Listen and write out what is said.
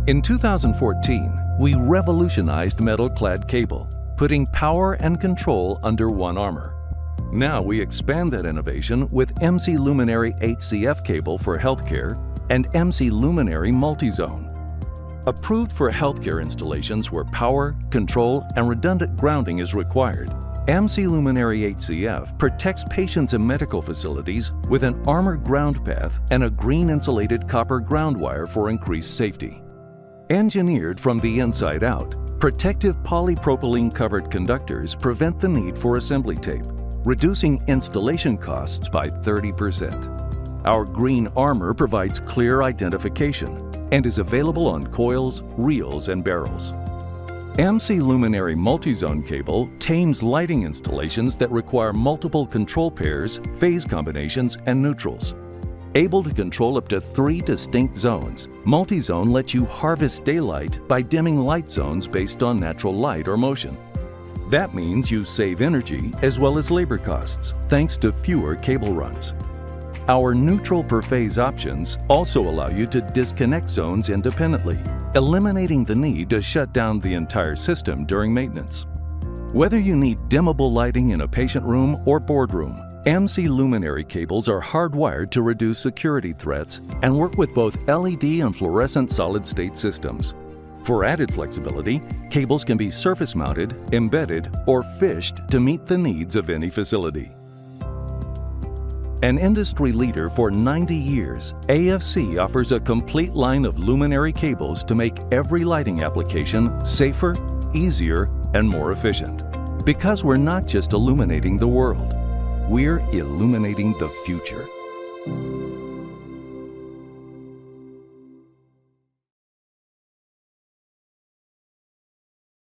In 2014, we revolutionized metal-clad cable, putting power and control under one armor. Now we expand that innovation with MC Luminary HCF cable for healthcare and MC Luminary MultiZone. Approved for healthcare installations where power, control, and redundant grounding is required, MC Luminary HCF protects patients in medical facilities with an armored ground path and a green insulated copper ground wire for increased safety. Engineered from the inside out, protective polypropylene-covered conductors prevent the need for assembly tape, reducing installation costs by 30%. Our green armor provides clear identification and is available on coils, reels, and barrels. MC Luminary MultiZone cable tames lighting installations that require multiple control pairs, phase combinations, and neutrals. Able to control up to 3 distinct zones, MultiZone lets you harvest daylight by dimming light zones based on natural light or motion. That means you save energy as well as labor costs, thanks to fewer cable runs. Our neutral per phase options also allow you to disconnect zones independently, eliminating the need to shut down the entire system during maintenance. Whether you need dimmable lighting in a patient room or boardroom, MC Luminary cables are hardwired to reduce security threats and work with both LED and fluorescent solid-state systems. For added flexibility, cables can be surface-mounted, embedded, or fished to meet the needs of any facility. An industry leader for 90 years, AFC offers a complete line of luminary cables to make every lighting application safer, easier, and more efficient. Because we're not just illuminating the world, we're illuminating the future.